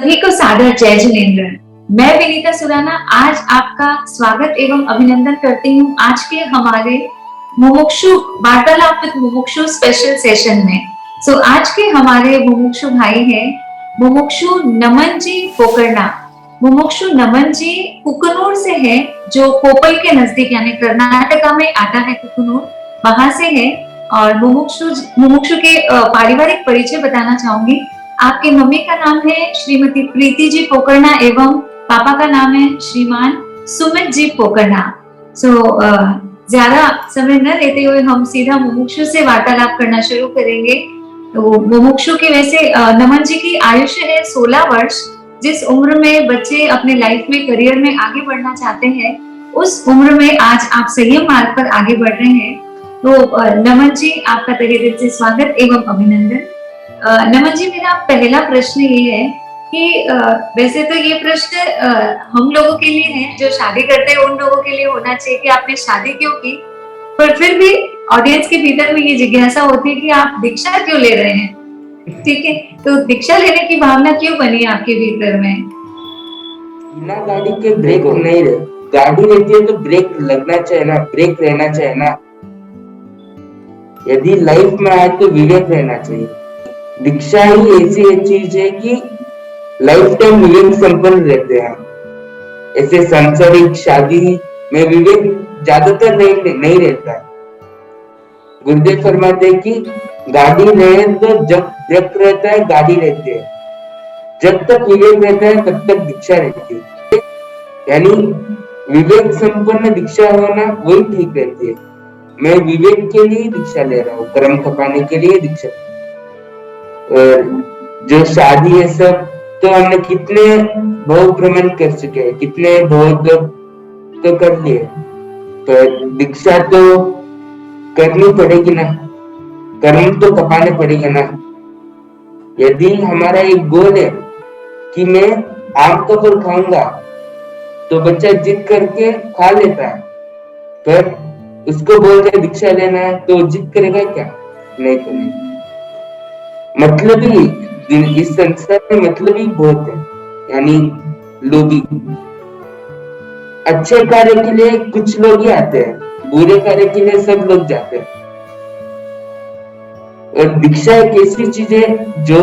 सभी को सादर जय जिनेन्द्र। मैं विनीता सुराना आज आपका स्वागत एवं अभिनंदन करती हूँ आज के हमारे मुमुक्षु वार्तालाप विद मुमुक्षु स्पेशल सेशन में। आज के हमारे मुमुक्षु भाई हैं मुमुक्षु नमन जी पोकरना। मुमुक्षु नमन जी कुकनूर से है, जो कोपल के नजदीक यानी कर्नाटका में आता है कुकनूर, वहां से है। और मुमुक्षु के पारिवारिक परिचय बताना चाहूंगी। आपकी मम्मी का नाम है श्रीमती प्रीति जी पोकरना एवं पापा का नाम है श्रीमान सुमित जी पोकरना। ज्यादा समय न लेते हुए हम सीधा मुमुक्षु से वार्तालाप करना शुरू करेंगे। तो मुमुक्षु की वैसे नमन जी की आयुष्य है 16 वर्ष। जिस उम्र में बच्चे अपने लाइफ में करियर में आगे बढ़ना चाहते हैं, उस उम्र में आज आप संयम मार्ग पर आगे बढ़ रहे हैं। तो नमन जी, आपका तहे दिल से स्वागत एवं अभिनंदन। नमन जी, मेरा पहला प्रश्न ये है कि वैसे तो ये प्रश्न हम लोगों के लिए है, जो शादी करते हैं उन लोगों के लिए होना चाहिए कि आपने शादी क्यों की, पर फिर भी ऑडियंस के भीतर में ये जिज्ञासा होती है कि आप दीक्षा क्यों ले रहे हैं। ठीक है, तो दीक्षा लेने की भावना क्यों बनी आपके भीतर में? बिना गाड़ी के ब्रेक नहीं रहे, गाड़ी रहती है तो ब्रेक लगना चाहिए ना, ब्रेक रहना चाहिए ना। यदि लाइफ में आए तो विवेक रहना चाहिए। दीक्षा ही ऐसी एक चीज है कि लाइफ टाइम विवेक संपन्न रहते हैं। ऐसे सांसारिक शादी में विवेक ज्यादातर नहीं रहता है। गुरुदेव फरमाते हैं कि गाड़ी रहे तो जब ब्रेक रहता है गाड़ी रहती है, जब तक विवेक रहता है तब तक दीक्षा रहती है। यानी विवेक संपन्न दीक्षा होना वही ठीक रहती है। मैं विवेक के लिए दीक्षा ले रहा हूँ, कर्म खपाने के लिए दीक्षा। और जो शादी है सब तो हमने कितने भव भ्रमण कर चुके हैं, कितने भव तो कर लिए, पर दीक्षा तो करनी पड़ेगी ना, कर्म तो खपाने पड़ेगा ना। यदि हमारा एक गोल है कि मैं आम का फल खाऊंगा, तो बच्चा जिद करके खा लेता है, पर उसको बोलते दीक्षा लेना है तो जिद करेगा क्या? नहीं करेगा। मतलब ही इस संसार में मतलब ही बहुत है, यानी लोभी। अच्छे कार्य के लिए कुछ लोग ही आते हैं, बुरे कार्य के लिए सब लोग जाते हैं। और दीक्षा एक ऐसी चीज है जो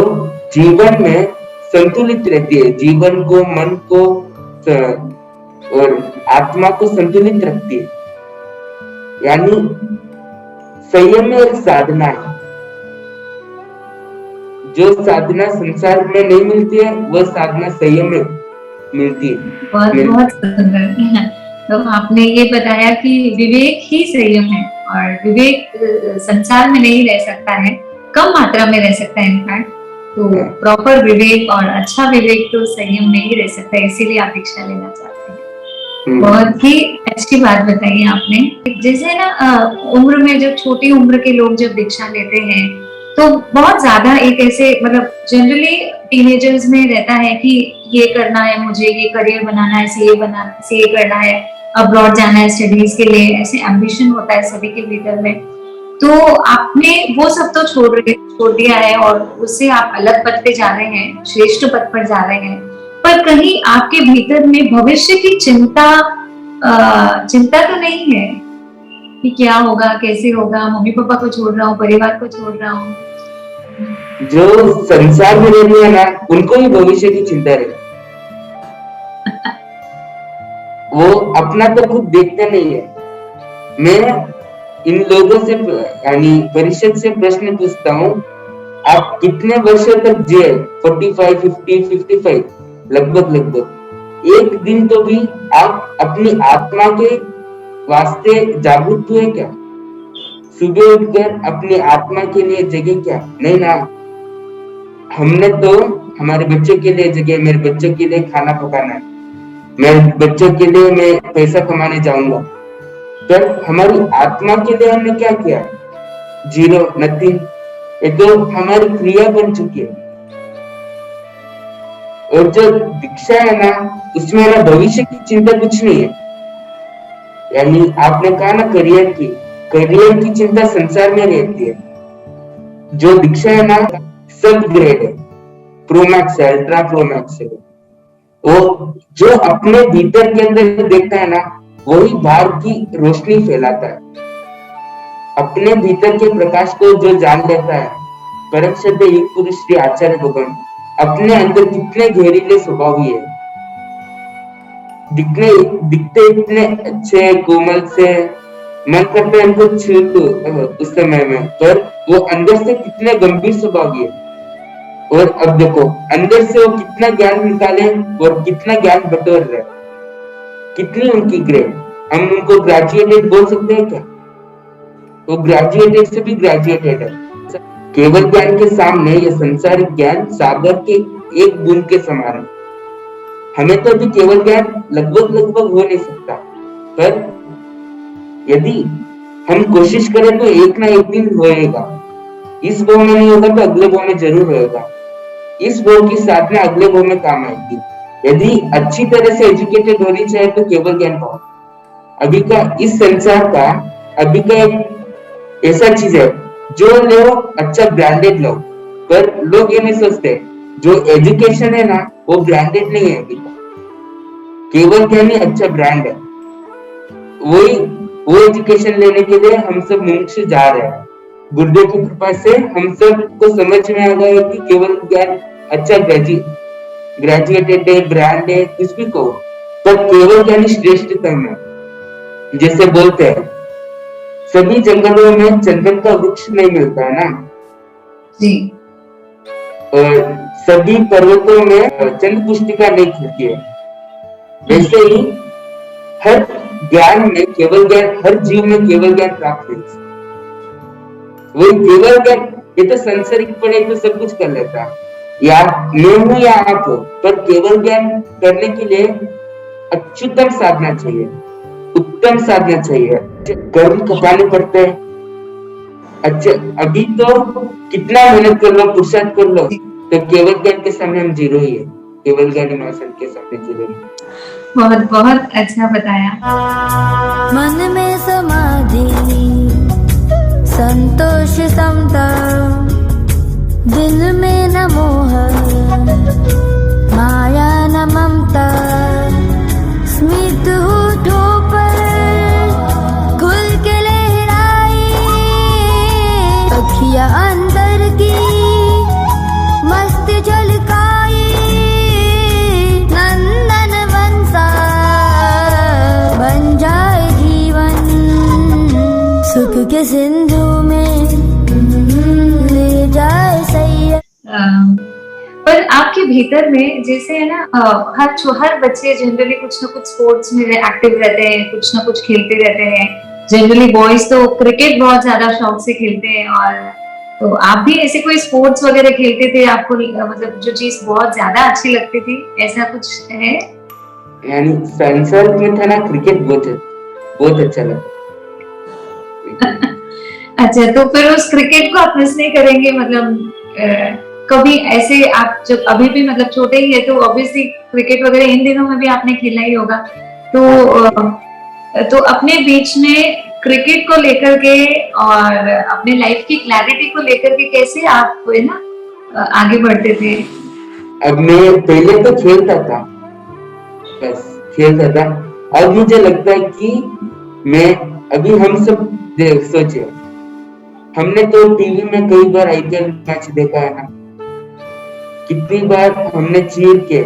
जीवन में संतुलित रहती है, जीवन को, मन को और आत्मा को संतुलित रखती है। यानी संयम एक साधना है। जो साधना संसार में नहीं मिलती है, वह साधना संयम में मिलती है। बहुत सुंदर। तो आपने ये बताया कि विवेक ही संयम है, और विवेक संसार में नहीं रह सकता है, कम मात्रा में रह सकता है इनफैक्ट। तो प्रॉपर विवेक और अच्छा विवेक तो संयम में ही रह सकता है, इसीलिए आप दीक्षा लेना चाहते हैं। बहुत ही अच्छी बात बताई आपने। जैसे ना उम्र में, जब छोटी उम्र के लोग जब दीक्षा लेते हैं तो बहुत ज्यादा एक ऐसे, मतलब जनरली टीनेजर्स में रहता है कि ये करना है मुझे, ये करियर बनाना है, सीए करना है, अब्रॉड जाना है स्टडीज के लिए, ऐसे एम्बिशन होता है सभी के भीतर में। तो आपने वो सब तो छोड़ दिया है और उससे आप अलग पथ पे जा रहे हैं, श्रेष्ठ पथ पर जा रहे हैं। पर कहीं आपके भीतर में भविष्य की चिंता तो नहीं है कि क्या होगा, कैसे होगा, मम्मी पापा को छोड़ रहा हूँ, परिवार को छोड़ रहा हूँ? जो संसार में रहते हैं ना, उनको ही भविष्य की चिंता रहती। वो अपना तो खुद देखते नहीं है। मैं इन लोगों से, यानी परिषद से प्रश्न पूछता हूँ, आप कितने वर्षों तक जिए? 45, 50, 55 लगभग। एक दिन तो भी आप अपनी आत्मा के वास्ते जागरूक हुए क्या? सुबह उठकर अपनी आत्मा के लिए जगे क्या? नहीं ना। हमने तो हमारे बच्चों के लिए जगे, मेरे बच्चों के लिए खाना पकाना है, मेरे बच्चों के लिए मैं पैसा कमाने जाऊंगा। पर हमारी आत्मा के लिए हमने क्या किया? Zero, nothing. ये तो हमारी क्रिया बन चुकी है। और जो दीक्षा है ना, उसमें ना भविष्य की चिंता कुछ नहीं है। यानी आपने कहा ना करियर की चिंता संसार में रहती है। जो दीक्षा है ना, सब ग्रेड है। प्रो मैक्स है, अल्ट्रा प्रो मैक्स है। वो जो अपने भीतर के अंदर देखता है ना, वही बाहर की रोशनी फैलाता है। अपने भीतर के प्रकाश को जो जान लेता है, परम श्रद्धेय युग पुरुष श्री आचार्य भगवान अपने अंदर कितने गहरीले स्वभावी है, दिखते इतने अच्छे कोमल से, मन करता है इनको छू लूं उस समय में, पर वो अंदर से कितने गंभीर स्वभावी है। और अब देखो अंदर से वो कितना ज्ञान निकाले और कितना ज्ञान बटोर रहे, कितनी उनकी ग्रेड। हम उनको ग्रेजुएटेड बोल सकते हैं क्या? वो ग्रेजुएटेड से भी ग्रेजुएटेड है। केवल ज्ञान के सामने ये संसारिक ज्ञान सागर के एक बूंद के समान है। हमें तो अभी केवल ज्ञान लगभग हो नहीं सकता, पर यदि हम कोशिश करें तो एक ना एक दिन होएगा। इस भाव में नहीं होगा तो अगले भाव में जरूर होगा। इस भाव की साधना अगले भाव में काम आएगी। यदि अच्छी तरह से एजुकेटेड होनी चाहिए तो केवल ज्ञान पाओ। अभी का इस संसार का अभी का एक ऐसा चीज है, जो लो अच्छा ब्रांडेड लो, पर लोग ये नहीं सोचते जो एजुकेशन है ना वो ब्रांडेड नहीं है। अभी केवल ज्ञान ही अच्छा ब्रांड है। वो एजुकेशन लेने के लिए हम सब मुमुक्षु जा रहे हैं। गुरुदेव की कृपा से हम सब को समझ में आ गया कि केवल ज्ञान अच्छा ग्रेजुएटेड है, ब्रांड है, कुछ भी कहो, पर केवल ज्ञान श्रेष्ठतम है। जैसे बोलते हैं सभी जंगलों में चंदन का वृक्ष नहीं मिलता है ना जी, और सभी पर्वतों में चंद्र पुष्टिका नहीं खिलती है। वैसे ही हर ज्ञान में केवल ज्ञान, हर जीव में केवल ज्ञान प्राप्त है। वही केवल ज्ञान, ये तो संसारिक पढ़े तो सब कुछ कर लेता है, या मैं हूं या आप हो, पर केवल ज्ञान करने के लिए अच्युतम साधना चाहिए, उत्तम साधना चाहिए। कर्म खपाने पड़ते हैं। अच्छा अभी तो कितना मेहनत कर लो, पुरुषार्थ कर लो, तो केवल ज्ञान के सामने हम जीरो ही है। केवल ज्ञान महासन के सामने जीरो ही। बहुत बहुत अच्छा बताया। मन में समाधि संतोष समता, दिल में न मोह माया न ममता, स्मित होठों पर खुल के लहराई, अखियां अंदर की मस्त झलकाई, नंदन वंशा बन जाए जीवन, सुख के सिंधु में ले जाए सैया। पर आपके भीतर में जैसे है ना, हर बच्चे जनरली कुछ ना कुछ स्पोर्ट्स में एक्टिव रहते हैं, कुछ ना कुछ खेलते रहते हैं। जनरली बॉयज तो क्रिकेट बहुत ज्यादा शौक से खेलते हैं, और तो आप भी ऐसे कोई स्पोर्ट्स वगैरह खेलते थे? आपको मतलब जो चीज बहुत ज्यादा अच्छी लगती थी, ऐसा कुछ है? यानी संसार में था ना क्रिकेट बहुत अच्छा लगता। अच्छा, तो फिर उस क्रिकेट को आप मिस नहीं करेंगे? मतलब कभी ऐसे आप जब अभी भी मतलब छोटे ही है तो ऑब्वियसली क्रिकेट वगैरह इन दिनों में भी आपने खेला ही होगा, तो अपने बीच में क्रिकेट को लेकर के और अपने लाइफ की क्लैरिटी को लेकर के कैसे आप है ना आगे बढ़ते थे? अब मैं पहले तो खेलता था, बस खेलता था। अब मुझे लगता है कि मैं अभी हम सब सोचे, हमने तो टीवी में कई बार आईपीएल मैच देखा है ना, कितनी बार हमने चीर के,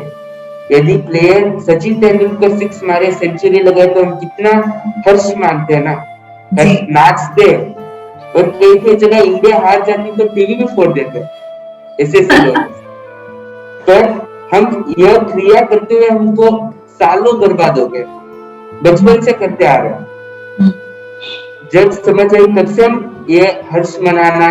यदि प्लेयर सचिन तेंदुलकर 6 मारे, सेंचुरी लगाए, तो हम कितना हर्ष मानते हैं ना, नाचते। और कई जगह इंडिया हार जाती तो टीवी भी फोड़ देते, ऐसे लोग। पर हम यह क्रिया करते हुए हमको सालों बर्बाद हो गए, बचपन से करते आ रहे हैं। जब समझ आई तब से हम ये हर्ष मनाना,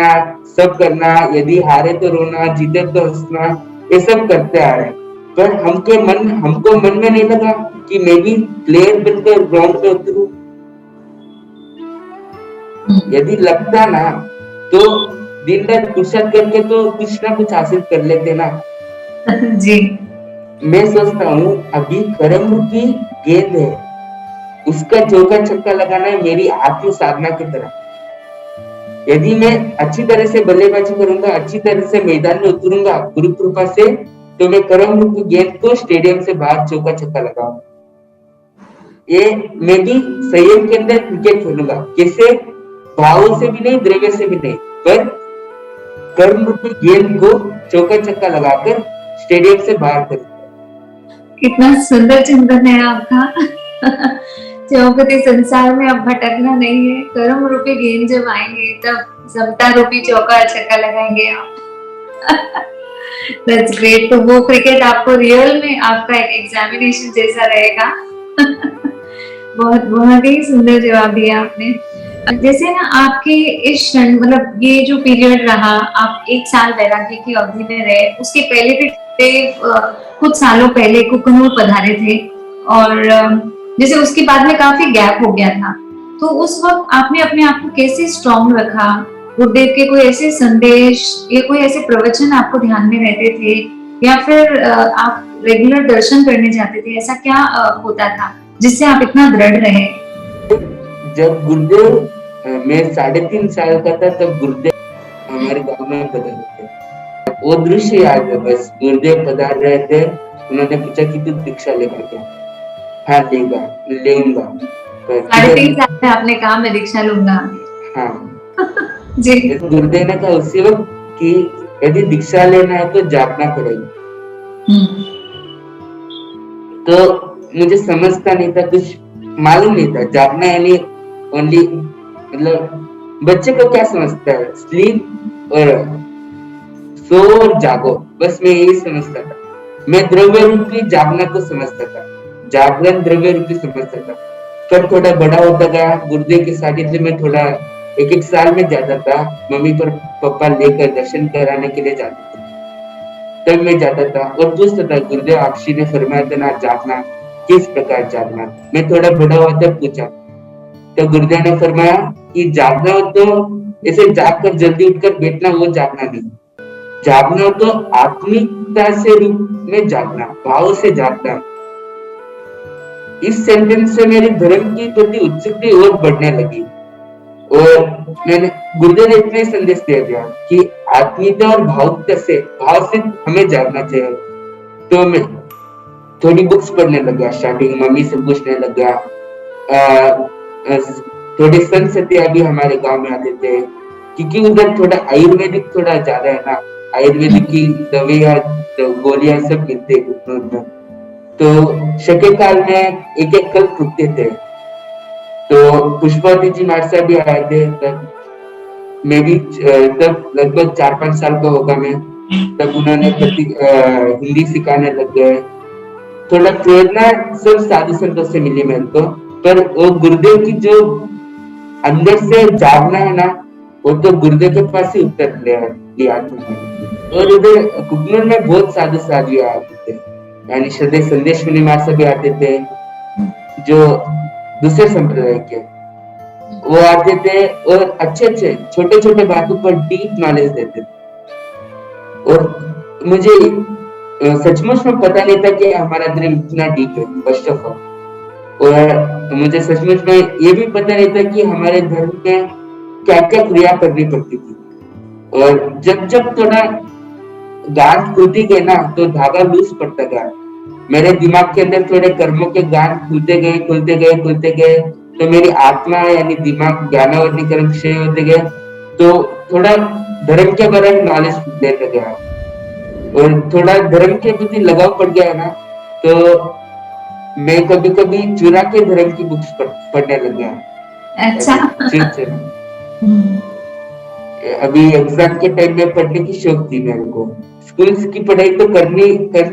सब करना, यदि हारे तो रोना, जीते तो हंसना, ये सब करते आ रहे हैं। पर हमको मन में नहीं लगा कि मैं भी प्लेयर बनकर ग्राउंड पे उतरूं। यदि लगता ना तो दिन रात पुरुषार्थ करके तो कुछ ना कुछ हासिल कर लेते ना जी। मैं सोचता हूँ अभी कर्म की गेंद है, उसका चौका छक्का लगाना है मेरी आत्म साधना की तरह। यदि मैं अच्छी तरह से बल्लेबाजी करूंगा, अच्छी तरह से मैदान में उतरूंगा गुरु कृपा से, तो मैं करम रूपी गेंद को स्टेडियम से बाहर चौका छक्का लगाऊंगा। ये मैं भी संयम के अंदर क्रिकेट खेलूंगा, कैसे? भावों से भी नहीं, द्रव्य से भी नहीं, पर कर्म रूपी गेंद को चौका छक्का लगाकर स्टेडियम से बाहर करूंगा। कितना सुंदर चिंतन है आपका। चौकते संसार में अब भटकना नहीं है, कर्म रूपी गेंद जब आएंगे तब समता रूपी चौका छक्का लगाएंगे आप। That's great. तो वो क्रिकेट आपको रियल में आपका एक एग्जामिनेशन जैसा रहेगा। बहुत बहुत ही सुंदर जवाब दिया आपने। जैसे ना आपके इस क्षण, मतलब ये जो पीरियड रहा, आप 1 साल वैराग्य की अवधि में रहे, उसके पहले भी कुछ सालों पहले कुकनूर पधारे थे, और जैसे उसके बाद में काफी गैप हो गया था, तो उस वक्त आपने अपने आप को कैसे स्ट्रॉन्ग रखा? गुरुदेव के कोई ऐसे संदेश या कोई ऐसे प्रवचन आपको ध्यान में रहते थे, या फिर आप रेगुलर दर्शन करने जाते थे? ऐसा क्या होता था जिससे आप इतना दृढ़ रहे? जब गुरुदेव मैं 3.5 साल का था, तब गुरुदेव हमारे गांव में पधारे थे। वो दृश्य याद है बस। गुरुदेव पधार रहे थे, उन्होंने पूछा कि तू दीक्षा लेकर क्या? हाँ लेऊंगा। 3.5 साल में आपने कहा मैं दीक्षा लूंगा। हाँ जी। गुरुदेव ने कहा उसी वक्त कि यदि दीक्षा लेना है तो जागना पड़ेगा। तो मुझे समझता नहीं था, कुछ मालूम नहीं था। जागना यानी ओनली, मतलब बच्चे को क्या समझता है, स्लीप और सो और जागो, बस मैं यही समझता था। मैं द्रव्य रूपी जागना को समझता था, जागरण द्रव्य रूपी समझता था। पर थोड़ा बड़ा होता गया, गुरुदेव के सानिध्य में थोड़ा 1-1 साल में जाता था, मम्मी पर पापा लेकर दर्शन कराने के लिए जाते थे, तब मैं जाता था और पूछता था, गुरुदेव आपसी ने फरमाया था ना जागना, किस प्रकार जागना? मैं थोड़ा बड़ा हुआ तब पूछा, तो गुरुदेव ने फरमाया कि जागना हो तो ऐसे जाग कर जल्दी उठकर बैठना, वो जागना नहीं। जागना हो तो आत्मिकता से रूप में जागना, भाव से जागना। इस सेंटेंस से मेरी धर्म की प्रति उत्सुकता और बढ़ने लगी, और मैंने गुरुदेव ने इतने संदेश दे दिया कि आत्मीयता और भाव से हमें जागना चाहिए। तो मैं थोड़ी बुक्स पढ़ने लगा, स्टार्टिंग मम्मी से पूछने लगा। थोड़े संत सत्या भी हमारे गांव में आते थे, क्योंकि उधर थोड़ा आयुर्वेदिक थोड़ा ज्यादा है ना, आयुर्वेदिक की दवाइयां गोलियां सब मिलते हैं। तो शके काल में एक कल टूटते थे, तो पुष्पावती जी मार्सा भी आए थे, तब मैं भी तब लगभग 4-5 साल का होगा मैं, तब उन्होंने हिंदी सिखाने लग गए। थोड़ा प्रेरणा सब साधु संतों से मिली मेरे को, पर वो गुरुदेव की जो अंदर से जागना है ना, वो तो गुरुदेव के पास ही उत्तर लिया। और उधर कुकनूर में बहुत साधु साधु आते थे, यानी श्रद्धेय संदेश मुनि मार सभी आते थे, जो दूसरे संप्रदाय के, वो आते थे और अच्छे छोटे छोटे बातों पर डीप नॉलेज देते थे। और मुझे सचमुच में पता नहीं था कि हमारा धर्म इतना डीप है, फर्स्ट ऑफ ऑल। और मुझे सचमुच में ये भी पता नहीं था कि हमारे धर्म में क्या क्या क्रिया करनी पड़ती थी। और जब थोड़ा गांठ खुलती गई ना, तो धागा लूज पड़ता गया। मेरे दिमाग के अंदर थोड़े कर्मों के गांठ खुलते गए, तो मेरी आत्मा यानी दिमाग ज्ञानावरण क्षय होते गए, तो थोड़ा धर्म के बारे में नॉलेज लेते गया, और थोड़ा धर्म के प्रति लगाव पड़ गया ना, तो मैं कभी कभी चुरा के धर्म की बुक्स पढ़ने लग गया। अच्छा। अभी एग्जाम के टाइम में पढ़ने की शौक थी मेरे को। स्कूल की पढ़ाई तो करनी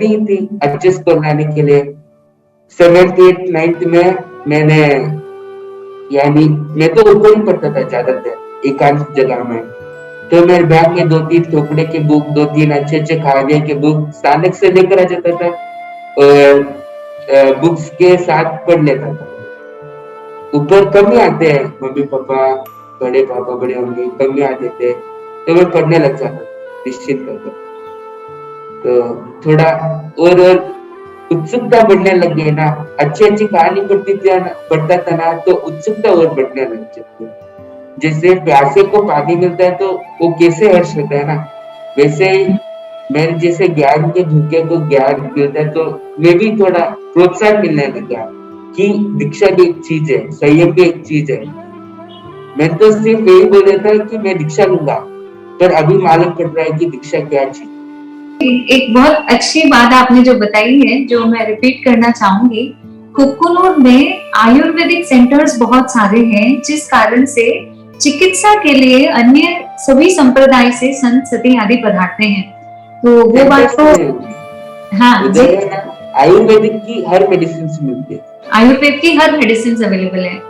ही थी अच्छे स्कोर लाने के लिए। 7th 8th 9th में मैंने, यानी मैं तो ऊपर ही पढ़ता था ज्यादातर एकांत जगह में, तो मेरे बैग में 2-3 ठोकड़े के बुक, 2-3 अच्छे खाने के बुक सालक से लेकर आ जाता था, और बुक्स के साथ पढ़ लेता था। ऊपर कम ही आते हैं, मम्मी पापा बड़े पापा बड़े मम्मी कम ही आते थे, तो मैं पढ़ने लग जाता निश्चित करके। तो थोड़ा और उत्सुकता बढ़ने लग गई ना, अच्छी कहानी पढ़ता था ना, तो उत्सुकता और बढ़ने लग जाती। जैसे प्यासे को पानी मिलता है तो वो कैसे हर्ष होता है ना, वैसे ही मेरे जैसे ज्ञान के भूखे को ज्ञान मिलता है तो मैं भी थोड़ा प्रोत्साहन मिलने लगा कि दीक्षा भी एक चीज है, संयम भी एक चीज है। मैं तो सिर्फ यही बोल रहा था कि मैं दीक्षा लूंगा, पर अभी मालूम पड़ रहा है कि दीक्षा क्या चीज। एक बहुत अच्छी बात आपने जो बताई है, जो मैं रिपीट करना चाहूंगी, कुक्कुनूर में आयुर्वेदिक सेंटर्स बहुत सारे हैं, जिस कारण से चिकित्सा के लिए अन्य सभी संप्रदाय से संत सती आदि पधारते हैं। तो वो बात तो हाँ जी, उधर आयुर्वेदिक की हर मेडिसिन मिलती है, आयुर्वेद की हर मेडिसिन अवेलेबल है।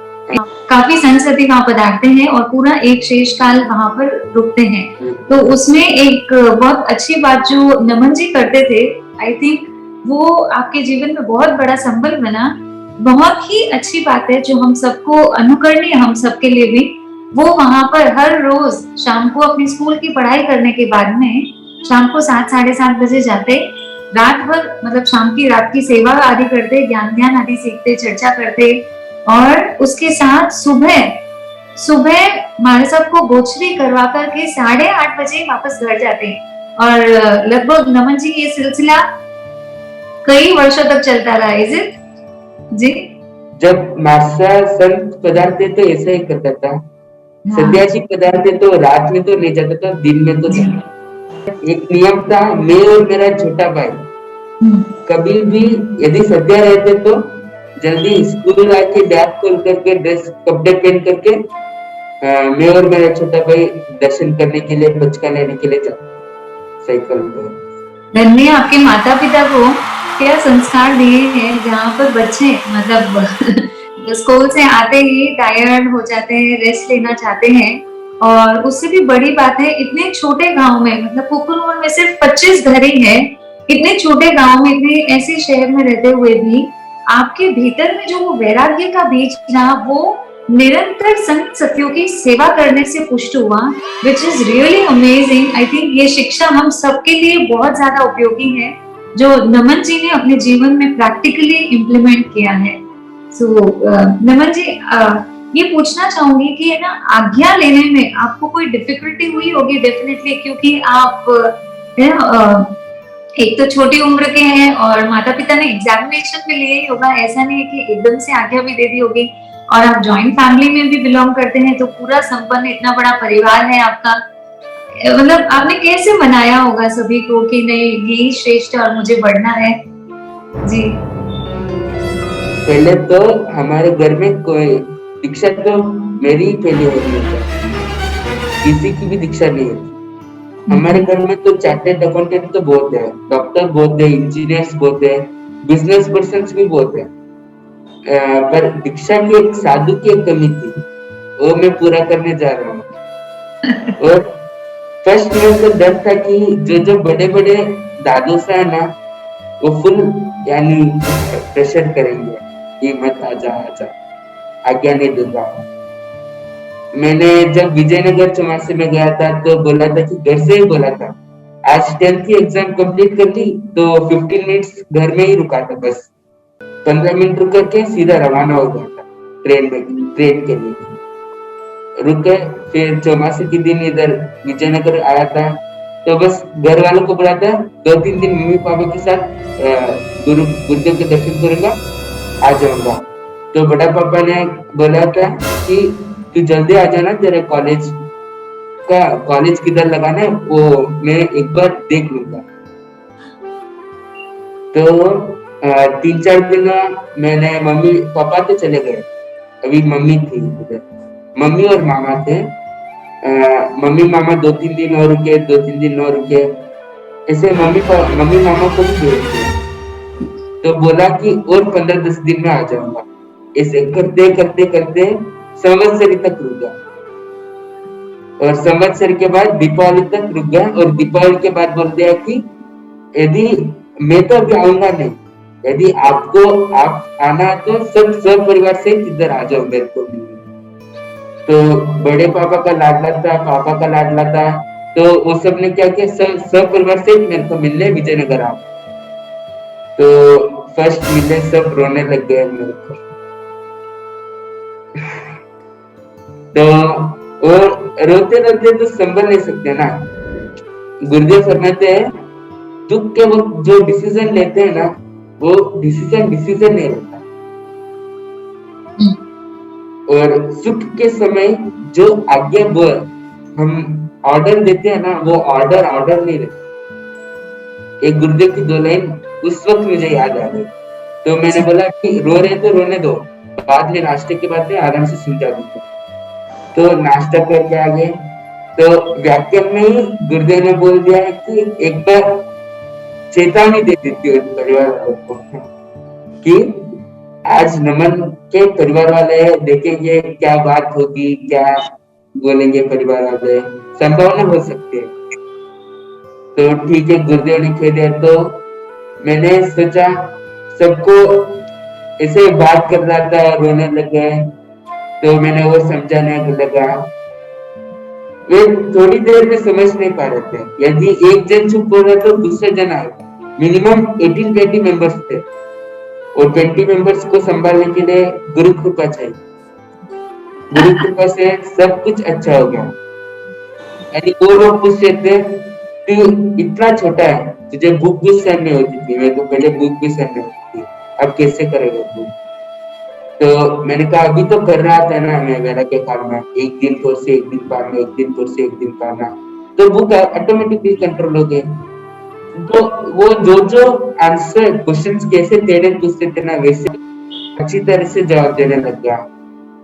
काफी संत सती वहां पधारते हैं और पूरा एक शेष काल वहां पर रुकते हैं। तो उसमें एक बहुत अच्छी बात जो नमन जी करते थे, आई थिंक वो आपके जीवन में बहुत बड़ा संबल बना। बहुत ही अच्छी बात है जो हम सबको अनुकरणीय, हम सबके लिए भी। वो वहां पर हर रोज शाम को अपनी स्कूल की पढ़ाई करने के बाद में शाम को 7 साढ़े 7 बजे जाते, रात भर मतलब शाम की रात की सेवा आदि करते, ज्ञान आदि सीखते, चर्चा करते, और उसके साथ सुबह हमारे सबको गोचरी करवा करके 8:30 बजे वापस घर जाते हैं। और लगभग नमन जी ये सिलसिला कई वर्षों तक चलता रहा। इज इट जी? जब मासा संत पदार्थ तो ऐसा ही करता था। सत्या जी पदार्थ तो रात में तो ले जाता था, दिन में तो एक नियम था, मैं और मेरा छोटा भाई कभी भी यदि सत्या रहते तो जल्दी स्कूल आके बैग खोल करके ड्रेस कपड़े पहन करके मैं और मेरा छोटा भाई दर्शन करने के लिए, पुचका लेने के लिए जाते साइकिल पर। धन्य आपके माता पिता को क्या संस्कार दिए हैं, जहाँ पर बच्चे मतलब स्कूल से आते ही टायर्ड हो जाते हैं, रेस्ट लेना चाहते हैं। और उससे भी बड़ी बात है, इतने छोटे गांव में, मतलब कुकुनूर में सिर्फ 25 घर ही है, इतने छोटे गांव में, इतने ऐसे शहर में रहते हुए भी आपके भीतर में जो वो वैराग्य का बीज था, वो निरंतर संत सतियों की सेवा करने से पुष्ट हुआ, which is really amazing. I think ये शिक्षा हम सबके लिए बहुत ज्यादा उपयोगी है, जो नमन जी ने अपने जीवन में प्रैक्टिकली इम्प्लीमेंट किया है। सो नमन जी, ये पूछना चाहूंगी कि है ना, आज्ञा लेने में आपको कोई डिफिकल्टी हुई होगी डेफिनेटली, क्योंकि आप एक तो छोटी उम्र के हैं और माता पिता ने एग्जामिनेशन भी लिए ही होगा, ऐसा नहीं है कि एकदम से आज्ञा भी दे दी होगी, और आप जॉइंट फैमिली में भी बिलोंग करते हैं, तो पूरा संपन्न इतना बड़ा परिवार है आपका। मतलब आपने कैसे मनाया होगा सभी को कि नहीं यही श्रेष्ठ और मुझे बढ़ना है? जी। पहले तो हमारे घर में कोई दीक्षा तो मेरी ही पहली हो रही है, किसी की भी दीक्षा नहीं है। हमारे घर में तो चार्टेड अकाउंटेंट तो बहुत है, डॉक्टर बहुत है, इंजीनियर्स बहुत है, बिजनेस पर्सन भी बहुत है, पर दीक्षा की एक साधु की एक कमी थी, वो मैं पूरा करने जा रहा हूँ। और फर्स्ट में तो डर था कि जो बड़े बड़े दादू सा है ना, वो फुल यानी प्रेशर करेंगे कि मत आजा आज्ञा नहीं दूंगा। मैंने जब विजयनगर चौमासे में गया था तो बोला था कि घर से ही बोला था, आज 10th की एग्जाम कंप्लीट कर ली तो 15 मिनट्स घर में ही रुका था, बस 15 मिनट रुक करके सीधा रवाना हो गया था ट्रेन के लिए रुके। फिर चौमासे के दिन इधर विजयनगर आया था, तो बस घर वालों को बोला था 2-3 दिन मम्मी पापा के साथ गुरुदेव के दर्शन करूंगा, आ जाऊंगा। तो बड़ा पापा ने बोला था कि तू जल्दी आ जाना, तेरे कॉलेज किधर लगाना है वो मैं एक बार देख लूंगा। तो 3-4 दिन मैंने, मम्मी पापा तो चले गए, अभी मम्मी थी उधर, मम्मी और मामा थे। मम्मी मामा 2-3 दिन और रुके, 2-3 दिन और रुके, ऐसे मम्मी मामा को भी भेज दिया। तो बोला कि और 15-10 दिन में आ जाऊंगा। ऐसे करते करते करते संवत्सरी तक रुक गया, और संवत्सरी के बाद दीपावली तक रुक गया, और दीपावली के बाद बोल दिया कि यदि मैं तो अभी आऊंगा नहीं, यदि आप आना तो सब परिवार से इधर आ जाओ मेरे को भी। तो बड़े पापा का लाडला था, पापा का लाडला था, तो वो सब ने क्या किया, सब परिवार से मेरे को मिलने विजयनगर आओ। तो फर्स्ट मिलने सब रोने लग गए मेरे को। तो रोते रोते तो संभल नहीं सकते ना। गुरुदेव फरमाते हैं दुख के वक्त जो डिसीजन लेते हैं ना वो डिसीजन नहीं रहता, और सुख के समय जो आज्ञा हम ऑर्डर देते हैं ना वो ऑर्डर नहीं रहता। एक गुरुदेव की 2 लाइन उस वक्त मुझे याद आ गई, तो मैंने बोला कि रो रहे तो रोने दो, बाद में नाश्ते के बाद में आराम से समझा दूंगा। तो नाश्ता करके आ गए, तो व्याख्यान में ही गुरुदेव ने बोल दिया है कि एक बार चेतावनी दे देती है परिवार वालों को कि आज नमन के परिवार वाले देखेंगे क्या बात होगी, क्या बोलेंगे परिवार वाले, संभावना हो सकती है। तो ठीक है, गुरुदेव ने कह दिया। तो मैंने सोचा सबको ऐसे बात कर रहा था, रोने लगे, तो मैंने वो समझाने लगा। वे थोड़ी देर में समझ नहीं पा रहे थे, यदि एक जन चुप हो रहा तो दूसरे जन आए। मिनिमम 18-20 मेंबर्स थे, और 20 मेंबर्स को संभालने के लिए गुरु कृपा चाहिए। गुरु कृपा से सब कुछ अच्छा हो गया। यानी वो लोग पूछ रहे थे तू इतना छोटा है, तुझे भूख भी सहन नहीं होती थी, मेरे को पहले भूख भी सहन नहीं होती थी, अब कैसे करेगा तू? तो मैंने कहा अभी तो कर रहा था ना मैं मेरा के काम में, एक दिन कोर्स से एक दिन पढ़ना, एक दिन कोर्स से एक दिन पढ़ना, तो भूख ऑटोमेटिकली कंट्रोल हो गई। तो वो जो आंसर क्वेश्चंस कैसे तेरे पूछते थे ना वैसे अच्छी तरह से जवाब देने लग गया।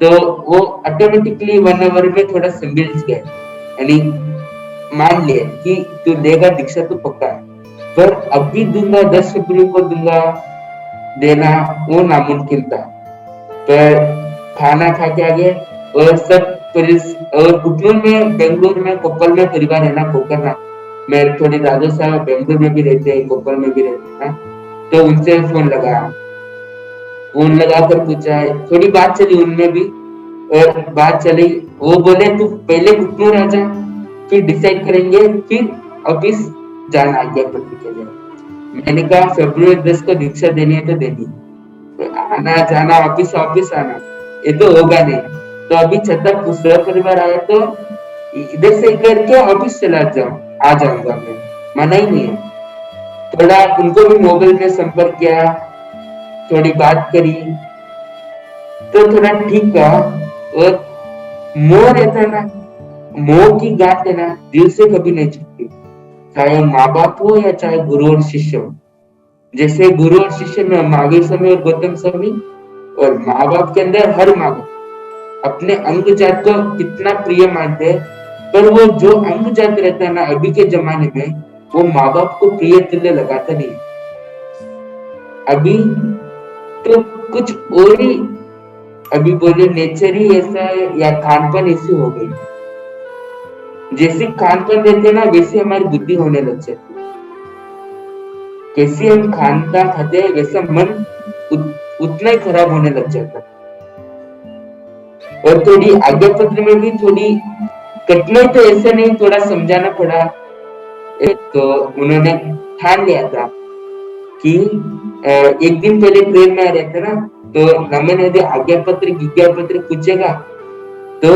तो वो ऑटोमेटिकली 1 आवर में थोड़ा समझ गया, यानी मान लिया कि तू लेगा दीक्षा तो पक्का है, पर अभी दूंगा 10 फरवरी को दूंगा देना वो नामुमकिन था। पर खाना खा के आ गए, और सब और कुटुंब में बेंगलुरु में कोप्पल में परिवार है ना कोकरना, मेरे थोड़ी दादू साहब बेंगलुरु में भी रहते हैं, कोप्पल में भी रहते हैं, तो उनसे फोन लगा कर पूछा है, थोड़ी बात चली उनमें भी, और बात चली, वो बोले तू पहले कुटुंब रह जा, फिर डिसाइड करेंगे, फिर ऑफिस जाना आज्ञा पत्र के लिए। मैंने कहा फरवरी 10 को दीक्षा देनी है तो देनी, आना जाना ऑफिस आना ये तो होगा नहीं। तो अभी छतरपुर दूसरा परिवार आया तो इधर से करके ऑफिस चला आ जाऊंगा मैं, मना ही नहीं है। थोड़ा उनको भी मोबाइल में संपर्क किया, थोड़ी बात करी तो थोड़ा ठीक कहा। और मोह रहता है ना, मोह की गांठ है ना दिल से कभी नहीं छूटती, चाहे माँ बाप हो या चाहे गुरु और शिष्य हो। जैसे गुरु और शिष्य में महावीर स्वामी और गौतम स्वामी, और माँ बाप के अंदर हर माँ बाप अपने अंग जात को कितना प्रिय मानते हैं, पर वो जो अंग जात रहता है ना अभी के जमाने में, वो माँ बाप को प्रिय तुल्य लगाता नहीं। अभी तो कुछ और ही, अभी बोले नेचर ही ऐसा है या खानपान ऐसी हो गई, जैसे खानपान देते ना वैसे हमारी बुद्धि होने लग जाती है। कैसे हम खानपान खाते हैं वैसा मन उतना ही खराब होने लग जाता है। और थोड़ी आज्ञा पत्र में भी थोड़ी कठिनाई तो ऐसा नहीं, थोड़ा समझाना पड़ा। तो उन्होंने ठान लिया था कि एक दिन पहले ट्रेन में आ रहे थे ना, तो नमन यदि आज्ञा पत्र पूछेगा तो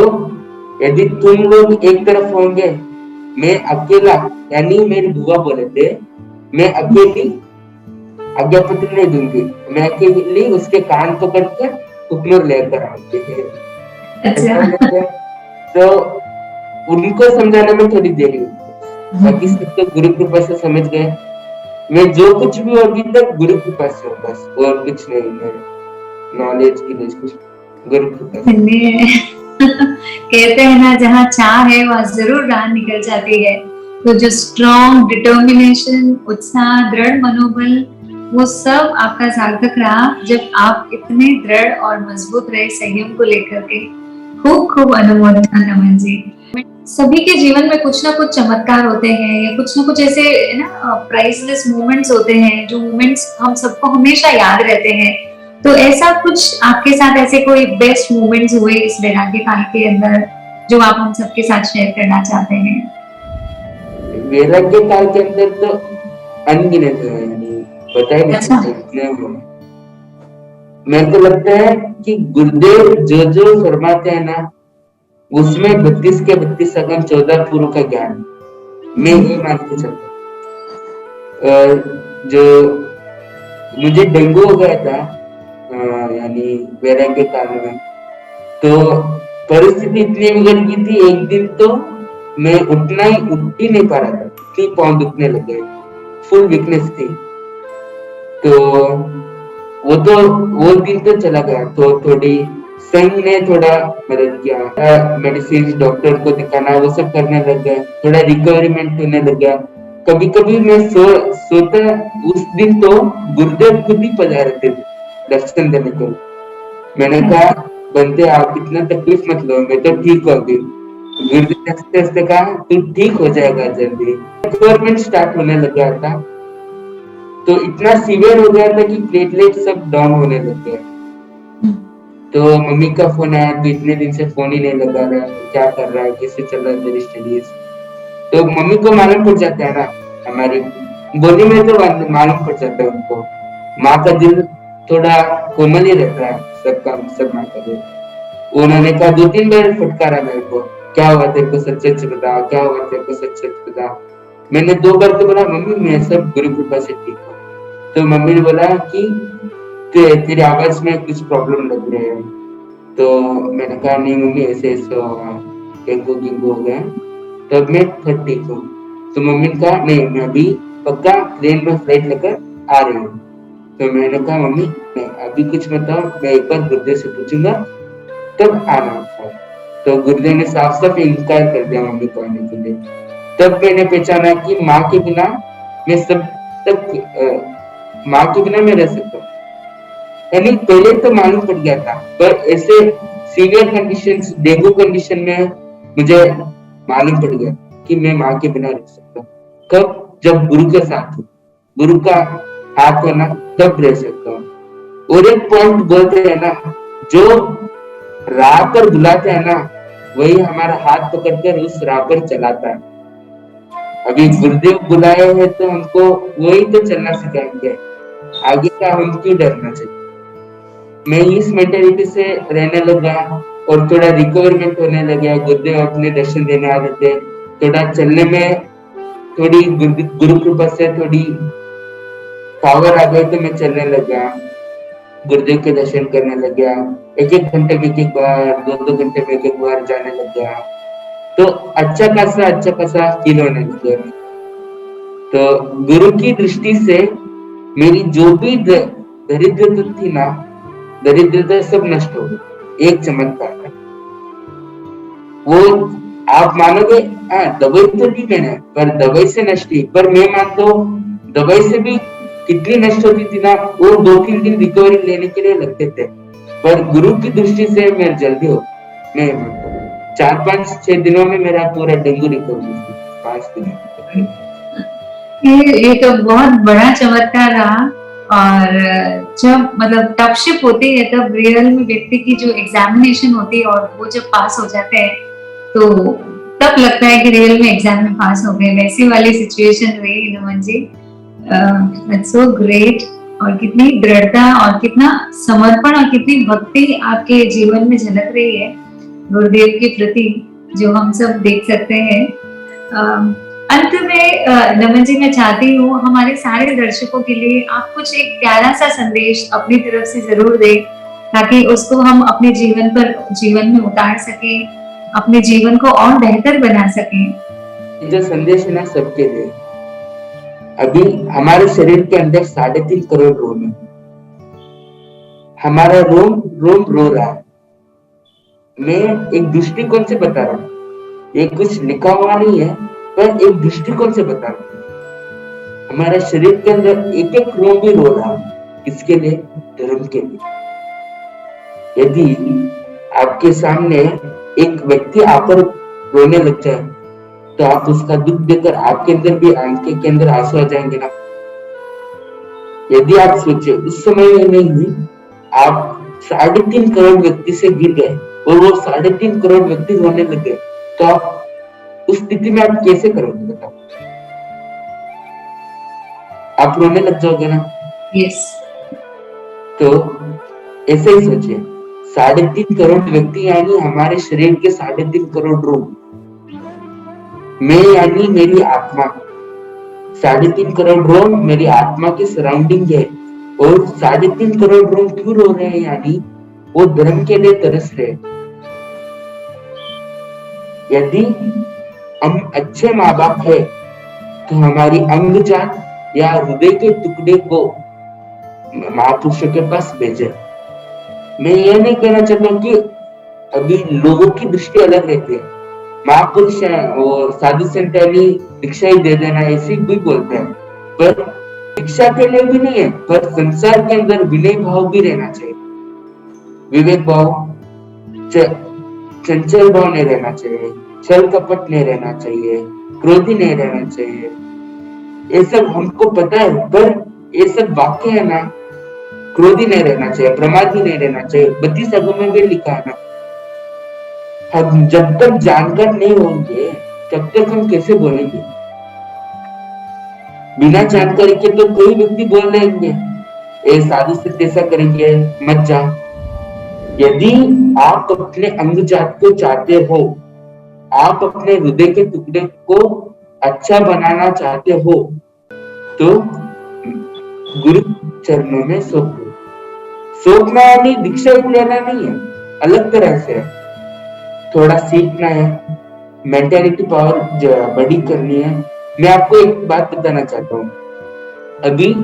यदि तुम लोग एक तरफ होंगे, मैं अकेला, यानी मेरी बुआ बोले थे मैं अकेली आज्ञा पत्र नहीं दूंगी, मैं अकेली उसके कान पकड़ कर हुक्म लेकर आऊंगी। अच्छा। तो उनको समझाने में थोड़ी देरी हुई, बाकी सब तो गुरु कृपा से समझ गए। मैं जो कुछ भी अभी तक गुरु कृपा से, बस और कुछ नहीं, मेरे नॉलेज की नहीं, कुछ गुरु कृपा से। कहते हैं ना जहाँ चाह है वहाँ जरूर राह निकल जाती है। तो जो स्ट्रॉन्ग डिटर्मिनेशन, उत्साह, दृढ़ मनोबल, वो सब आपका सार्थक रहा जब आप इतने दृढ़ और मजबूत रहे संयम को लेकर के। खूब खूब अनुमोदन नमन जी। सभी के जीवन में कुछ ना कुछ चमत्कार होते हैं, या कुछ ना कुछ ऐसे ना प्राइसलेस मोमेंट्स होते हैं, जो मोमेंट्स हम सबको हमेशा याद रहते हैं। तो ऐसा कुछ आपके साथ ऐसे कोई बेस्ट मोमेंट्स हुए इस वैराग्य काल के अंदर जो आप हम सबके साथ शेयर करना चाहते हैं? वैराग्य काल के अंदर तो अनगिनत है, पता ही नहीं सकते। मेरे को लगता है कि गुरुदेव जो फरमाते हैं ना उसमें 32 के 32 अगम 14 पुरु का ज्ञान मैं ये मान के चलता जो मुझे डेंगू हो गया था यानी वैराग्य काल में, तो परिस्थिति इतनी बिगड़ गई थी, एक दिन तो मैं उठ ही नहीं पा रहा था, इतनी पाँव दुखने लग गए, फुल वीकनेस थी। तो वो दिन तो चला गया। तो थोड़ी संघ ने थोड़ा मदद किया, मेडिसिन डॉक्टर को दिखाना वो सब करने लग गए, थोड़ा रिकवरीमेंट होने लग गया। कभी कभी मैं सोता, उस दिन तो गुरुदेव खुद ही पधारे थे दर्शन देने को। मैंने कहा बंदे आप इतना तकलीफ मत लो, मैं तो ठीक हो गई। गुरुदेव ने हंसते हंसते कहा तू ठीक हो जाएगा जल्दी। रिकवरमेंट स्टार्ट होने लग गया था, तो इतना सीवियर हो गया था कि प्लेटलेट सब डाउन होने लग गए। तो मम्मी का फोन आया, तो इतने दिन से फोन ही नहीं लगा रहा है, क्या कर रहा है, कैसे चल रहा है तेरी स्टडीज। तो मम्मी को मालूम पड़ जाता है ना, हमारी बोली में तो मालूम पड़ जाता है उनको। माँ का दिल थोड़ा कोमल ही रहता है, सब माँ का दिल। उन्होंने कहा 2-3 बार फटकारा मेरे को, क्या हुआ तेरे को, सच सच बता, क्या हुआ तेरे को, सच सच बता। मैंने 2 बार तो बोला मम्मी मैं सब गुरु कृपा से ठीक हूँ। तो मम्मी ने बोला कि तेरी आवाज में कुछ प्रॉब्लम लग रही है। तो मैंने कहा नहीं मम्मी ऐसे डेंगू हो गया, तब मैं ठीक हूँ। तो मम्मी ने कहा नहीं मैं अभी पक्का ट्रेन में फ्लाइट लेकर आ रही हूँ। तो मैंने कहा मम्मी नहीं अभी कुछ बताओ, मैं एक बार गुरुदेव से पूछूंगा तब आना। तो गुरुदेव ने साफ साफ इनकार कर दिया मम्मी को आने के लिए। तब मैंने पहचाना कि माँ के बिना माँ के बिना मैं रह सकता हूँ। यानी पहले तो मालूम पड़ गया था, पर ऐसे सीवियर कंडीशंस, डेंगू कंडीशन में मुझे मालूम पड़ गया कि मैं माँ के बिना रह सकता हूँ। कब? जब गुरु के साथ हूँ, गुरु का हाथ होना तब रह सकता हूँ। और एक पॉइंट बोलते हैं ना, जो राह पर बुलाते हैं ना वही हमारा हाथ पकड़कर उस राह पर चलाता है। अभी गुरुदेव बुलाए हैं तो हमको वही तो चलना सिखाएंगे, आगे का हम क्यों डरना चाहिए। मैं इस मेंटेलिटी से रहने लगा और थोड़ा रिकवरमेंट होने लगा। गुरुदेव अपने दर्शन देने आ रहे थे, थोड़ा चलने में थोड़ी गुरु कृपा से थोड़ी पावर आ गई, तो मैं चलने लगा, गुरुदेव के दर्शन करने लग गया। 1-1 घंटे में 1-1 बार, 2-2 घंटे में 1-1 बार जाने लग गया। तो अच्छा खासा फील होने लग गया। तो गुरु की दृष्टि से मेरी जो भी दरिद्रता थी ना, दरिद्रता सब नष्ट हो गई। एक चमत्कार है वो, आप मानोगे दवाई तो ली मैंने, पर दवाई से नष्ट हुई। पर मैं मानता हूँ दवाई से भी कितनी नष्ट होती थी ना, वो 2-3 दिन रिकवरी लेने के लिए लगते थे, पर गुरु की दृष्टि से मैं जल्दी हो, मैं 4-5-6 दिनों में मेरा पूरा डेंगू रिकवर हो गया। 5 दिन। ये तो बहुत बड़ा चमत्कार रहा। और जब मतलब टफ शिप होती है तब रियल में व्यक्ति की जो एग्जामिनेशन होती है और वो जब पास हो जाते हैं तो तब लगता है कि रियल में एग्जाम में पास हो गए। वैसी वाली सिचुएशन रही नमन जी। It's so great. और कितनी दृढ़ता और कितना समर्पण और कितनी भक्ति आपके जीवन में झलक रही है गुरुदेव के प्रति, जो हम सब देख सकते हैं। अंत में नमन जी मैं चाहती हूँ हमारे सारे दर्शकों के लिए आप कुछ एक प्यारा सा संदेश अपनी तरफ से जरूर दें, ताकि उसको हम अपने जीवन में उतार सके, अपने जीवन को और बेहतर बना सके। जो संदेश है ना सबके लिए। अभी हमारे शरीर के अंदर 3.5 करोड़ रोम है, हमारा रोम रो रहा है। मैं एक दृष्टिकोण से बता रहा हूँ, ये कुछ लिखा हुआ नहीं है, पर एक दृष्टिकोण से बता रहा हूँ। हमारा शरीर के अंदर एक रोम भी रो रहा है। किसके लिए? धर्म के लिए। यदि आपके सामने एक व्यक्ति आकर रोने लग जाए तो आप उसका दुख देकर आपके अंदर भी आंखें के अंदर आंसू आ जाएंगे ना। यदि आप सोचे उस समय में नहीं, आप 3.5 करोड़ व्यक्ति से गिर गए और वो 3.5 करोड़ व्यक्ति रोने लगे, तो आप उस स्थिति में आप कैसे करोगे बताओ? आप रोने लग जाओगे ना। यस। तो ऐसे ही सोचिए, 3.5 करोड़ व्यक्ति यानी हमारे शरीर के 3.5 करोड़ रोग, मैं यानी मेरी आत्मा, 3.5 करोड़ रोग मेरी आत्मा के सराउंडिंग है। और 3.5 करोड़ रोग क्यों रो रहे हैं? यानी वो धर्म के लिए तरस रहे। यदि हम अच्छे माँ बाप है तो हमारी अंगजात या हृदय के टुकड़े को महापुरुषों के पास भेजे। मैं ये नहीं कहना चाहता हूँ कि अभी लोगों की दृष्टि अलग रहती है, महापुरुष है और साधु संत दीक्षा ही दे देना ऐसे भी बोलते हैं, पर दीक्षा के लिए भी नहीं है, पर संसार के अंदर विनय भाव भी रहना चाहिए, विवेक भाव, चंचल भाव नहीं रहना चाहिए, छल कपट नहीं रहना चाहिए, क्रोधी नहीं रहना चाहिए। ये सब हमको पता है, पर ये सब वाक्य है ना, क्रोधी नहीं रहना चाहिए, प्रमादी नहीं रहना चाहिए, 32 अगों में भी लिखा है ना। हम जब तक जानकार नहीं होंगे तब तक हम कैसे बोलेंगे? बिना जानकारी के तो कोई व्यक्ति बोल देंगे ए साधु से ऐसा करेंगे, मत जा। यदि आप अपने अंग जात को चाहते हो, आप अपने हृदय के टुकड़े को अच्छा बनाना चाहते हो, तो गुरु चरणों में सौंप दो। सौंपना यानी दीक्षा लेना नहीं है, अलग तरह से थोड़ा सीखना है, मेंटालिटी पावर बड़ी करनी है। मैं आपको एक बात बताना चाहता हूँ, अभी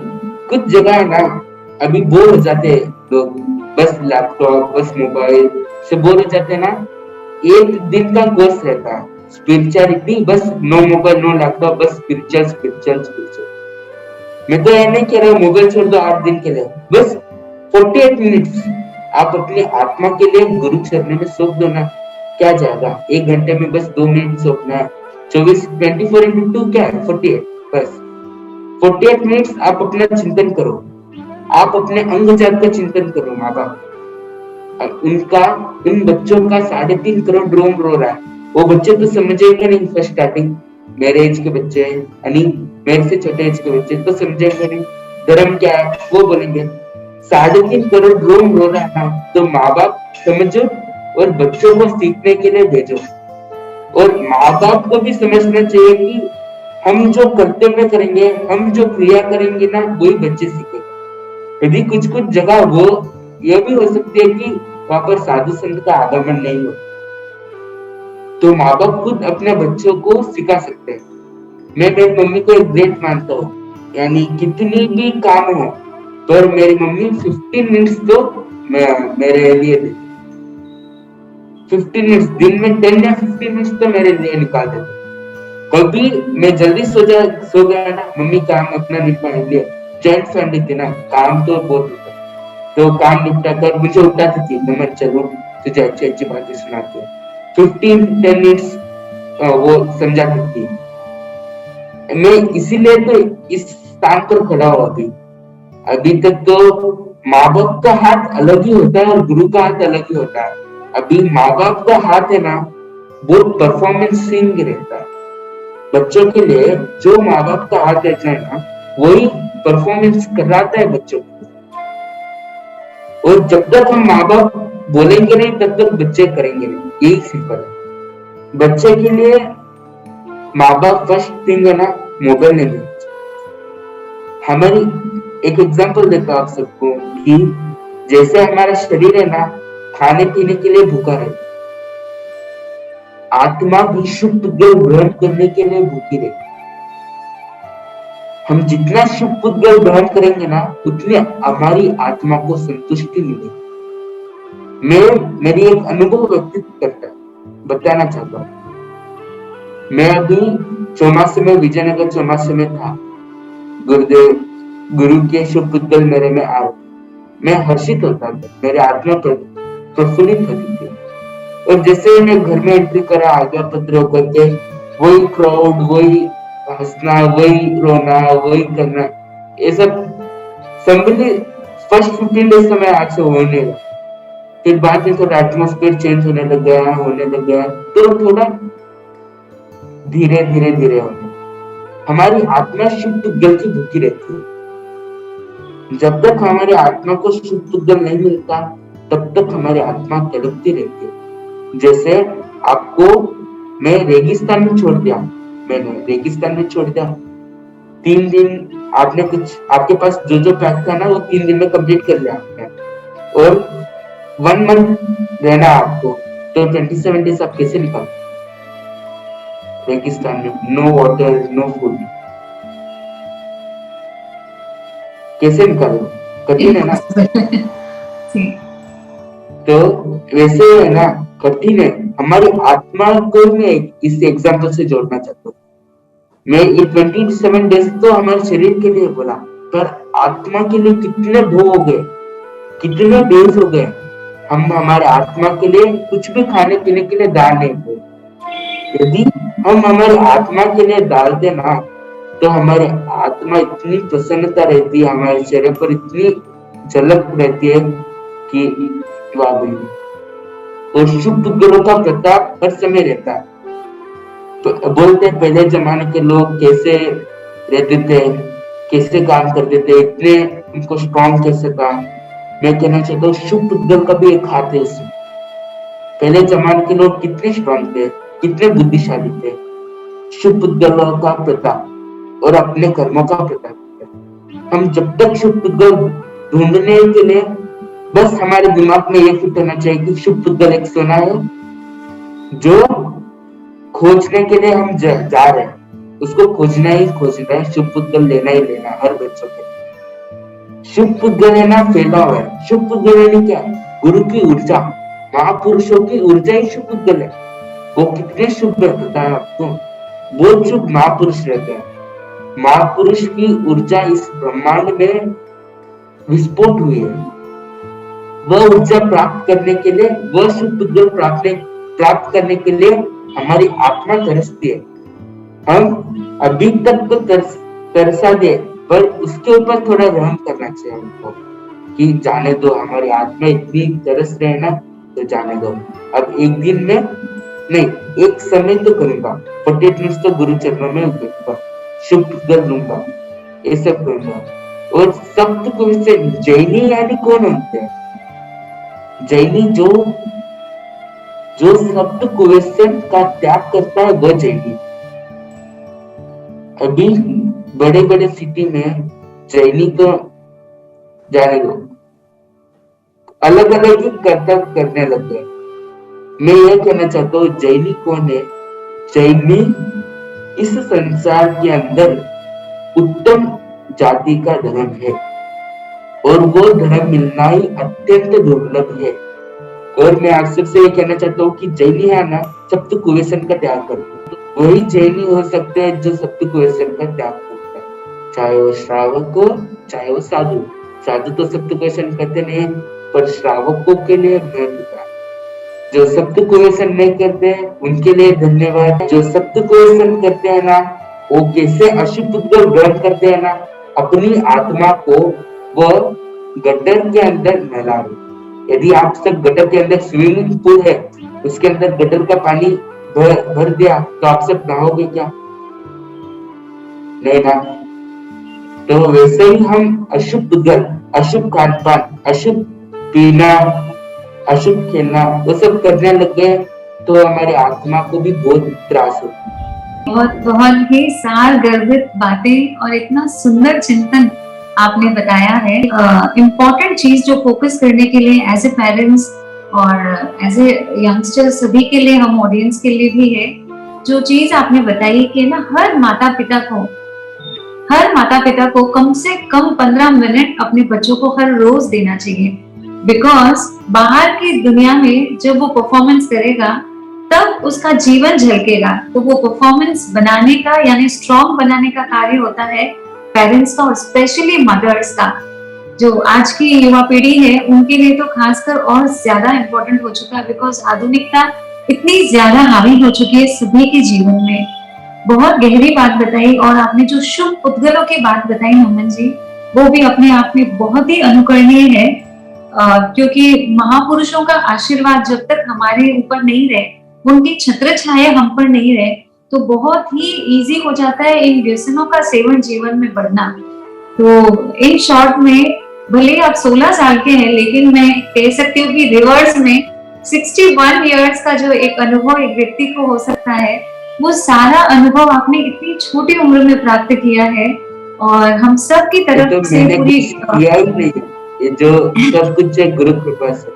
कुछ जगह है ना, अभी बोर हो जाते हैं लोग, बस लैपटॉप, बस मोबाइल से बोर हो जाते हैं ना। 1 दिन का कोर्स रहता है स्पिरिचुअलिटी, बस नो मोबाइल नो लैपटॉप, बस स्पिरिचुअल स्पिरिचुअल स्पिरिचुअल। मैं तो ये नहीं कह रहा मोबाइल छोड़ दो 8 दिन के लिए, बस 48 मिनट्स आप अपनी आत्मा के लिए गुरु चरणों में सौंप दो ना, क्या जाएगा? 1 घंटे में बस 2 मिनट सौंपना है, 24/2 क्या है? 48, बस 48 मिनट्स आप अपना चिंतन करो, आप अपने अंग जात का चिंतन करो। माँ बाप उनका, उन बच्चों का 3.5 करोड़ रोम रो रहा है, वो बच्चे तो समझेंगे नहीं फर्स्ट स्टार्टिंग, मेरे एज के बच्चे यानी मेरे से छोटे एज के बच्चे तो समझेंगे नहीं धर्म क्या है, वो बोलेंगे 3.5 करोड़ रोम रो रहा है ना, तो माँ बाप समझो और बच्चों को सीखने के लिए भेजो। और माँ बाप को भी समझना चाहिए कि हम जो कर्तव्य करेंगे, हम जो क्रिया करेंगे ना, वही बच्चे सीखेंगे। यदि कुछ कुछ जगह वो ये भी हो सकती है कि वहां पर साधु संत का आगमन नहीं हो, तो माँ बाप खुद अपने बच्चों को सिखा सकते हैं। मैं मेरी मम्मी को एक ग्रेट मानता हूँ, यानी कितनी भी काम हो, पर मेरी मम्मी 15 मिनट्स तो मेरे लिए देती, 15 मिनट्स दिन में 10 या 15 मिनट्स तो मेरे लिए निकाल देते। कभी मैं जल्दी सो गया ना, मम्मी काम अपना निपटा लिया, जॉइंट फैमिली थी ना, काम तो बहुत होता, तो काम निपटा कर मुझे उठाती थी, मैं चलो तुझे अच्छी अच्छी बातें सुनाती हूँ, 15-10 मिनट्स वो समझाती थी। मैं इसीलिए तो इस स्थान पर खड़ा हूँ अभी तक। तो माँ बाप का हाथ अलग ही होता है और गुरु का हाथ अलग ही होता है। अभी माँ बाप का हाथ है ना, वो परफॉर्मेंसिंग रहता है बच्चों के लिए। जो माँ बाप का हाथ रहता है ना, वही परफॉर्मेंस कराता है बच्चों को। और जब तक हम माँ बाप बोलेंगे नहीं तब तक बच्चे करेंगे नहीं, यही सिंपल है। बच्चे के लिए माँ बाप फर्स्ट थिंग है ना, मोबाइल नहीं देना। हमारी एक एग्जांपल देता हूं आप सबको कि जैसे हमारा शरीर है ना, खाने पीने के लिए भूखा रहता, आत्मा भी शुभ पुद्गल ग्रहण करने के लिए भूखी रहती। हम जितना शुभ पुद्गल ग्रहण करेंगे ना, उतनी हमारी आत्मा को संतुष्टि मिलेगी। मैं मेरी एक अनुभव व्यक्त करता बताना चाहता हूँ। मैं अभी चौमासे में, विजयनगर चौमासे में था, गुरु के शुभ पुद्गल मेरे में आए, मैं हर्षित होता था, मेरे आत्मा प्रफुल्लित होती थी। और जैसे मैं घर में एंट्री करा, आज्ञा पत्र होकर के, वही क्राउड, वही हंसना, वही रोना, वही करना, ये सब सम्मिलित फर्स्ट 15 डेज समय आज से होने लगा। फिर बाद में थोड़ा एटमॉस्फेयर चेंज होने लग गया, तो थोड़ा धीरे धीरे होने, हमारी आत्मा शुभ पुद्गल की भूखी रहती है। जब तक हमारी आत्मा को शुभ पुद्गल नहीं मिलता, तब तक हमारी आत्मा तड़पती रहती है। जैसे आपको मैं रेगिस्तान में छोड़ दिया, मैंने रेगिस्तान में छोड़ दिया, 3 दिन आपने कुछ, आपके पास जो जो पैक था ना वो 3 दिन में कंप्लीट कर लिया आपने, और 1 मंथ रहना आपको, तो 27 डेज आप कैसे निकाल रेगिस्तान में? नो वाटर, नो फूड, कैसे निकालोगे? कठिन है ना। जी। तो वैसे है ना, कठिन है। हमारी आत्मा को मैं इस एग्जाम्पल से जोड़ना चाहता हूँ। मैं ये 27 डेज तो हमारे शरीर के लिए बोला, पर आत्मा के लिए कितने भो हो गए, कितने डेज हो गए हम हमारे आत्मा के लिए कुछ भी खाने पीने के लिए दान नहीं दे। यदि हम हमारी आत्मा के लिए डालते ना, तो हमारी आत्मा इतनी प्रसन्नता रहती है, हमारे शरीर पर इतनी झलक रहती है कि वाह। और शुभ गुरु का प्रताप हर समय रहता है। तो बोलते हैं पहले जमाने के लोग कैसे रहते थे, कैसे काम करते थे, इतने उनको स्ट्रॉन्ग कैसे था। मैं कहना चाहता हूँ शुभ पुद्गल का भी एक हाथ है इसमें। पहले जमाने के लोग कितने स्ट्रॉन्ग थे, कितने बुद्धिशाली थे। शुभ पुद्गल का प्रताप और अपने कर्मों का प्रताप। हम जब तक शुभ पुद्गल ढूंढने के लिए, बस हमारे दिमाग में ये फिट होना चाहिए कि शुभ पुद्गल एक सोना है जो खोजने के लिए हम जा रहे हैं, उसको खोजना ही खोजना है। शुभ पुद्गल लेना ही लेना हर बच्चों के। शुभ पुद्गल है ना फैला हुआ है। शुभ पुद्गल है क्या? गुरु की ऊर्जा, महापुरुषों की ऊर्जा ही शुभ पुद्गल है। वो कितने शुभ है पता है आपको? बहुत शुभ महापुरुष रहते हैं। महापुरुष की ऊर्जा इस ब्रह्मांड में विस्फोट हुई है। वह ऊर्जा प्राप्त करने के लिए, वह शुभ पुद्गल प्राप्त करने के लिए हमारी आत्मा तरसती है। हम अभी तक तो तरसा दे, पर उसके ऊपर थोड़ा रहम करना चाहिए हमको कि जाने दो, हमारी आत्मा इतनी तरस रहे ना, तो जाने दो। अब एक दिन में नहीं, एक समय तो करूंगा, 48 मिनट तो गुरु चरणों में उतरूंगा, शुभ पुद्गल लूंगा, ये सब करूंगा। और सप्त कुवैसे जैनी यानी कौन होते हैं? जैनी जो सप्त कुवैसन का त्याग करता है वह जैनी। अभी बड़े बड़े सिटी में जैनी तो जाने दो, अलग अलग ही कर्तव्य करने लग गए। मैं यह कहना चाहता हूँ जैनी कौन है? जैनी इस संसार के अंदर उत्तम जाति का धर्म है, और वो धर्म मिलना ही अत्यंत दुर्लभ है। और मैं आप सबसे ये कहना चाहता हूँ कि जैनी है ना, सप्त कुवैसन का त्याग करते, वही जैनी हो सकते हैं जो सप्त कुवैसन का त्याग करते हैं। चाहे वो श्रावक हो, चाहे वो साधु। साधु तो सप्त कुवैसन करते नहीं, पर श्रावकों के लिए महत्व है। जो सप्त कुवैसन नहीं करते उनके लिए धन्यवाद। जो सप्त कुवैसन करते हैं ना, वो कैसे अशुभ पुद्गल ग्रहण करते हैं ना, अपनी आत्मा को वो गटर के अंदर नहला रहे। यदि आप सब गटर के अंदर स्विमिंग पूल है, उसके अंदर गटर का पानी भर दिया, तो आप सब नहाओगे क्या? नहीं ना। तो वैसे ही हम अशुभ पुद्गल, अशुभ खान पान, अशुभ पीना, अशुभ खेलना, वो सब करने लग गए, तो हमारी आत्मा को भी बहुत त्रास होता है। बहुत बहुत ही सार गर्भित बातें और इतना सुंदर चिंतन आपने बताया है। इम्पोर्टेंट चीज जो फोकस करने के लिए एज ए पेरेंट्स और एज ए यंगस्टर सभी के लिए, हम ऑडियंस के लिए भी है, जो चीज आपने बताई कि ना हर माता पिता को कम से कम 15 मिनट अपने बच्चों को हर रोज देना चाहिए। बिकॉज बाहर की दुनिया में जब वो परफॉर्मेंस करेगा तब उसका जीवन झलकेगा। तो वो परफॉर्मेंस बनाने का यानी स्ट्रॉन्ग बनाने का कार्य होता है पेरेंट्स का, और स्पेशली मदर्स का। जो आज की युवा पीढ़ी है उनके लिए तो खासकर और ज्यादा इम्पोर्टेंट हो चुका है, बिकॉज आधुनिकता इतनी ज्यादा हावी हो चुकी है सभी के जीवन में। बहुत गहरी बात बताई, और आपने जो शुभ पुद्गलों की बात बताई हेमंत जी, वो भी अपने आप में बहुत ही अनुकरणीय है। क्योंकि महापुरुषों का आशीर्वाद जब तक हमारे ऊपर नहीं रहे, उनकी छत्र छाया हम पर नहीं रहे, तो बहुत ही इजी हो जाता है इन व्यसनों का सेवन जीवन में बढ़ना। तो इन शॉर्ट में भले ही आप 16 साल के हैं, लेकिन मैं कह सकती हूँ कि रिवर्स में 61 इयर्स का जो एक अनुभव एक व्यक्ति को हो सकता है, वो सारा अनुभव आपने इतनी छोटी उम्र में प्राप्त किया है। और हम सब की ये तरफ तो से मैंने पूरी कुछ किया ही नहीं, ये जो सब कुछ है गुरु कृपा से।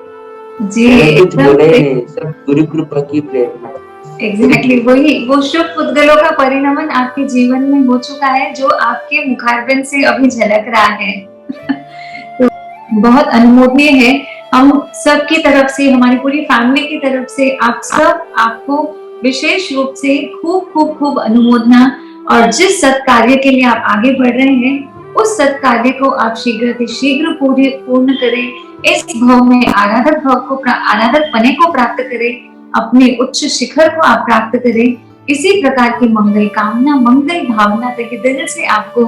जी मैंने कुछ एकदम बोला ही नहीं, सब गुरु कृपा की प्रेरणा। एग्जैक्टली वही वो शुभ पुद्गलों का परिणमन आपके जीवन में हो चुका है, जो आपके मुखारबिंद से अभी झलक रहा है। तो बहुत अनुमोदनीय है। हम सब की तरफ से, हमारी पूरी फैमिली की तरफ से आप सब, आपको विशेष रूप से खूब खूब खूब अनुमोदना। और जिस सत्कार्य के लिए आप आगे बढ़ रहे हैं, उस सत्कार्य को आप शीघ्र पूर्ण करें। इस भाव में आराधक भाव को, आराधक पने को प्राप्त करें, अपने उच्च शिखर को आप प्राप्त करें। इसी प्रकार की मंगल कामना, मंगल भावना तक दिल से आपको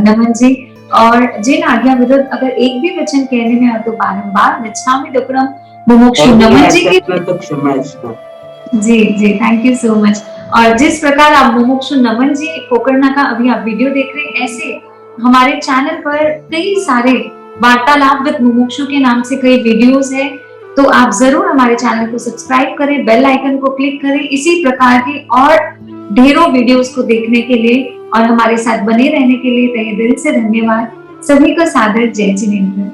नमन जी। और जिन आज्ञा विरुद्ध अगर एक भी वचन कहने में हो तो बारंबार मिच्छामि दुक्कडम मुमुक्षु नमन जी की तो क्षमा इच्छा। जी जी, थैंक यू सो मच। और जिस प्रकार आप मुमुक्षु नमन जी पोकरना का अभी आप वीडियो देख रहे हैं, ऐसे हमारे चैनल पर कई सारे वार्तालाप विद मुमुक्षु के नाम से कई वीडियोस हैं। तो आप जरूर हमारे चैनल को सब्सक्राइब करें, बेल आइकन को क्लिक करें, इसी प्रकार के और ढेरों वीडियोस को देखने के लिए और हमारे साथ बने रहने के लिए तहे दिल से धन्यवाद। सभी को सादर जय जिनेंद्र।